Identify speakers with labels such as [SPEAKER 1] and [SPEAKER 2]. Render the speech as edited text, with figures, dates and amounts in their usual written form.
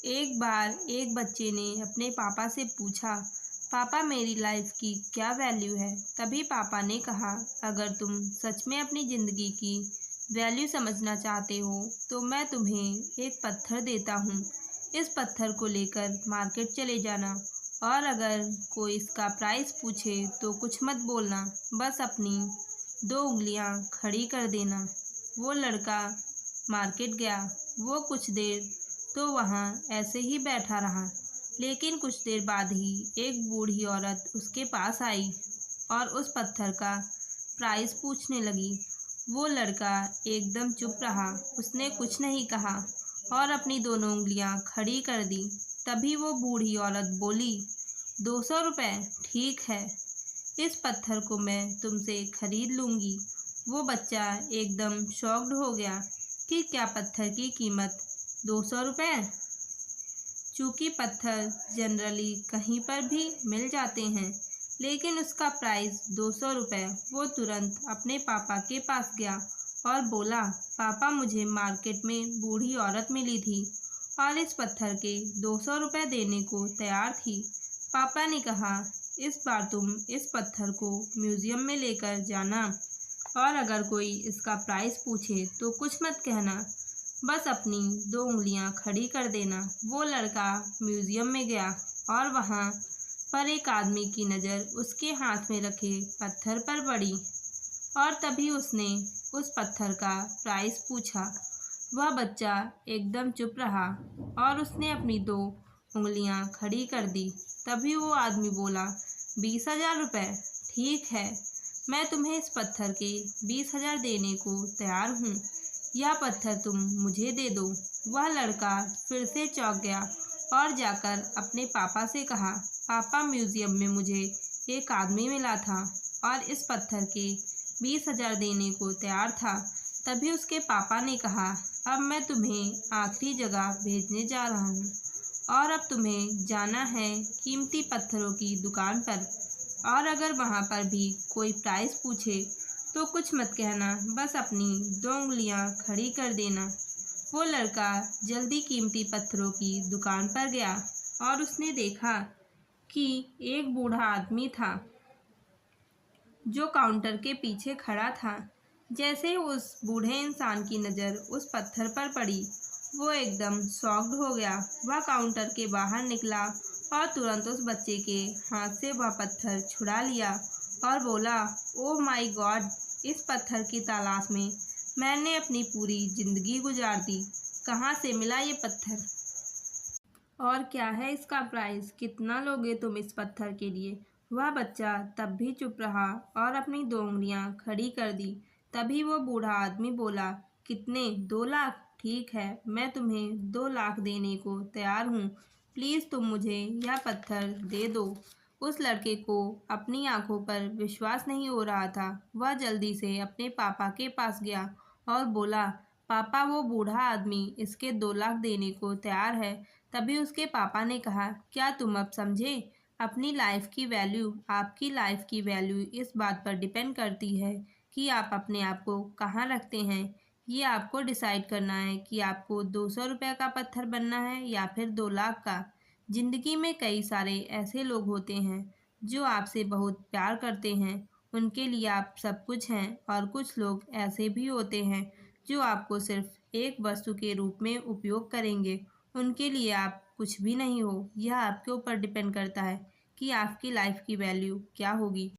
[SPEAKER 1] एक बार एक बच्चे ने अपने पापा से पूछा, पापा मेरी लाइफ की क्या वैल्यू है। तभी पापा ने कहा, अगर तुम सच में अपनी ज़िंदगी की वैल्यू समझना चाहते हो तो मैं तुम्हें एक पत्थर देता हूँ। इस पत्थर को लेकर मार्केट चले जाना और अगर कोई इसका प्राइस पूछे तो कुछ मत बोलना, बस अपनी दो उंगलियां खड़ी कर देना। वो लड़का मार्केट गया। वो कुछ देर तो वहाँ ऐसे ही बैठा रहा, लेकिन कुछ देर बाद ही एक बूढ़ी औरत उसके पास आई और उस पत्थर का प्राइस पूछने लगी। वो लड़का एकदम चुप रहा, उसने कुछ नहीं कहा और अपनी दोनों उंगलियां खड़ी कर दी। तभी वो बूढ़ी औरत बोली, 200 रुपये, ठीक है, इस पत्थर को मैं तुमसे खरीद लूँगी। वो बच्चा एकदम शॉक्ड हो गया कि क्या पत्थर की कीमत 200 रुपये? चूँकि पत्थर जनरली कहीं पर भी मिल जाते हैं, लेकिन उसका प्राइस 200 रुपये। वो तुरंत अपने पापा के पास गया और बोला, पापा मुझे मार्केट में बूढ़ी औरत मिली थी और इस पत्थर के 200 रुपये देने को तैयार थी। पापा ने कहा, इस बार तुम इस पत्थर को म्यूज़ियम में लेकर जाना और अगर कोई इसका प्राइस पूछे तो कुछ मत कहना, बस अपनी दो उंगलियां खड़ी कर देना। वो लड़का म्यूज़ियम में गया और वहाँ पर एक आदमी की नज़र उसके हाथ में रखे पत्थर पर पड़ी और तभी उसने उस पत्थर का प्राइस पूछा। वह बच्चा एकदम चुप रहा और उसने अपनी दो उंगलियां खड़ी कर दी। तभी वो आदमी बोला, 20,000 रुपये, ठीक है, मैं तुम्हें इस पत्थर के 20,000 देने को तैयार हूँ। यह पत्थर तुम मुझे दे दो। वह लड़का फिर से चौंक गया और जाकर अपने पापा से कहा, पापा म्यूज़ियम में मुझे एक आदमी मिला था और इस पत्थर के 20,000 देने को तैयार था। तभी उसके पापा ने कहा, अब मैं तुम्हें आखिरी जगह भेजने जा रहा हूँ और अब तुम्हें जाना है कीमती पत्थरों की दुकान पर और अगर वहाँ पर भी कोई प्राइस पूछे तो कुछ मत कहना, बस अपनी दो उंगलियां खड़ी कर देना। वो लड़का जल्दी कीमती पत्थरों की दुकान पर गया और उसने देखा कि एक बूढ़ा आदमी था जो काउंटर के पीछे खड़ा था। जैसे ही उस बूढ़े इंसान की नज़र उस पत्थर पर पड़ी, वो एकदम शॉक्ड हो गया। वह काउंटर के बाहर निकला और तुरंत उस बच्चे के हाथ से वह पत्थर छुड़ा लिया और बोला, ओह माय गॉड, इस पत्थर की तलाश में मैंने अपनी पूरी ज़िंदगी गुजार दी। कहाँ से मिला ये पत्थर और क्या है इसका प्राइस? कितना लोगे तुम इस पत्थर के लिए? वह बच्चा तब भी चुप रहा और अपनी दो उंगलियां खड़ी कर दी। तभी वो बूढ़ा आदमी बोला, कितने? 2 लाख, ठीक है, मैं तुम्हें 2 लाख देने को तैयार हूँ। प्लीज़ तुम मुझे यह पत्थर दे दो। उस लड़के को अपनी आंखों पर विश्वास नहीं हो रहा था। वह जल्दी से अपने पापा के पास गया और बोला, पापा वो बूढ़ा आदमी इसके 2 लाख देने को तैयार है। तभी उसके पापा ने कहा, क्या तुम अब समझे? अपनी लाइफ की वैल्यू, आपकी लाइफ की वैल्यू इस बात पर डिपेंड करती है कि आप अपने आप को कहाँ रखते हैं। ये आपको डिसाइड करना है कि आपको 200 रुपये का पत्थर बनना है या फिर 2 लाख का। ज़िंदगी में कई सारे ऐसे लोग होते हैं जो आपसे बहुत प्यार करते हैं, उनके लिए आप सब कुछ हैं, और कुछ लोग ऐसे भी होते हैं जो आपको सिर्फ एक वस्तु के रूप में उपयोग करेंगे, उनके लिए आप कुछ भी नहीं हो। यह आपके ऊपर डिपेंड करता है कि आपकी लाइफ की वैल्यू क्या होगी।